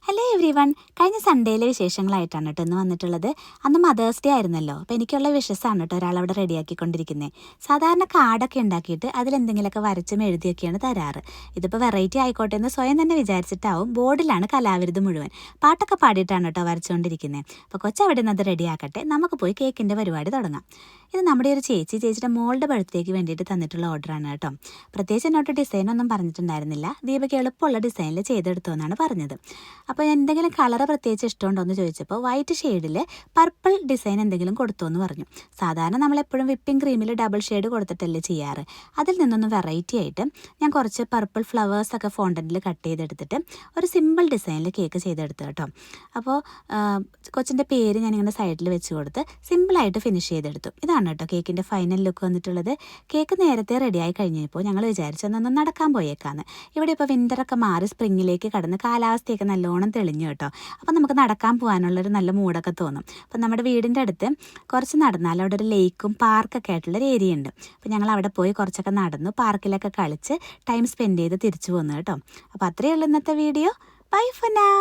Hello every one. കഴിഞ്ഞ സൺഡേയിലെ വിശേഷങ്ങളായിട്ടാണ് കേട്ടോ ഇന്ന് വന്നിട്ടുള്ളത്. അന്ന് മദേഴ്സ് ഡേ ആയിരുന്നല്ലോ. അപ്പോൾ എനിക്കുള്ള വിഷസാണ് കേട്ടോ ഒരാളവിടെ റെഡിയാക്കിക്കൊണ്ടിരിക്കുന്നത്. സാധാരണ കാർഡൊക്കെ ഉണ്ടാക്കിയിട്ട് അതിലെന്തെങ്കിലുമൊക്കെ വരച്ചും എഴുതിയൊക്കെയാണ് തരാറ്. ഇതിപ്പോൾ വെറൈറ്റി ആയിക്കോട്ടെ എന്ന് സ്വയം തന്നെ വിചാരിച്ചിട്ടാവും. ബോർഡിലാണ് കലാവിരുത് മുഴുവൻ. പാട്ടൊക്കെ പാടിയിട്ടാണ് കേട്ടോ വരച്ചുകൊണ്ടിരിക്കുന്നത്. അപ്പോൾ കൊച്ചവിടെ നിന്ന് അത് റെഡിയാക്കട്ടെ, നമുക്ക് പോയി കേക്കിൻ്റെ പരിപാടി തുടങ്ങാം. ഇത് നമ്മുടെ ഒരു ചേച്ചിയുടെ മോളുടെ ബർത്ത്ഡേക്ക് വേണ്ടിയിട്ട് തന്നിട്ടുള്ള ഓർഡറാണ് കേട്ടോ. പ്രത്യേകിച്ച് എന്നോട്ട് ഡിസൈനൊന്നും പറഞ്ഞിട്ടുണ്ടായിരുന്നില്ല. ദീപയ്ക്ക് എളുപ്പമുള്ള ഡിസൈനിൽ ചെയ്തെടുത്തു എന്നാണ് പറഞ്ഞത്. അപ്പോൾ എന്തെങ്കിലും കളറ് പ്രത്യേകിച്ച് ഇഷ്ടമുണ്ടോ എന്ന് ചോദിച്ചപ്പോൾ വൈറ്റ് ഷെയ്ഡിൽ പർപ്പിൾ ഡിസൈൻ എന്തെങ്കിലും കൊടുത്തോ എന്ന് പറഞ്ഞു. സാധാരണ നമ്മളെപ്പോഴും വിപ്പിംഗ് ക്രീമിൽ ഡബിൾ ഷെയ്ഡ് കൊടുത്തിട്ടല്ലേ ചെയ്യാറ്. അതിൽ നിന്നൊന്ന് വെറൈറ്റി ആയിട്ട് ഞാൻ കുറച്ച് പർപ്പിൾ ഫ്ലവേഴ്സൊക്കെ ഫോണ്ടൻറ്റിൽ കട്ട് ചെയ്തെടുത്തിട്ട് ഒരു സിമ്പിൾ ഡിസൈനിൽ കേക്ക് ചെയ്തെടുത്തു കേട്ടോ. അപ്പോൾ കൊച്ചിൻ്റെ പേര് ഞാനിങ്ങനെ സൈഡിൽ വെച്ച് കൊടുത്ത് സിമ്പിളായിട്ട് ഫിനിഷ് ചെയ്തെടുത്തു. ഇതാണ് കേട്ടോ കേക്കിൻ്റെ ഫൈനൽ ലുക്ക് വന്നിട്ടുള്ളത്. കേക്ക് നേരത്തെ റെഡിയായി കഴിഞ്ഞപ്പോൾ ഞങ്ങൾ വിചാരിച്ചൊന്നൊന്ന് നടക്കാൻ പോയേക്കാന്ന്. ഇവിടെ ഇപ്പോൾ വിൻ്ററൊക്കെ മാറി സ്പ്രിങ്ങിലേക്ക് കടന്ന് കാലാവസ്ഥയൊക്കെ നല്ലോണം തെളിഞ്ഞു കേട്ടോ. അപ്പം നമുക്ക് നടക്കാൻ പോകാനുള്ളൊരു നല്ല മൂടൊക്കെ തോന്നും. അപ്പം നമ്മുടെ വീടിൻ്റെ അടുത്ത് കുറച്ച് നടന്നാൽ അവിടെ ഒരു ലേക്കും പാർക്കൊക്കെ ആയിട്ടുള്ളൊരു ഏരിയ ഉണ്ട്. അപ്പം ഞങ്ങൾ അവിടെ പോയി കുറച്ചൊക്കെ നടന്നു, പാർക്കിലൊക്കെ കളിച്ച് ടൈം സ്പെൻഡ് ചെയ്ത് തിരിച്ചു പോന്നു കേട്ടോ. അപ്പോൾ അത്രയേ ഉള്ളൂ ഇന്നത്തെ വീഡിയോ. By for now.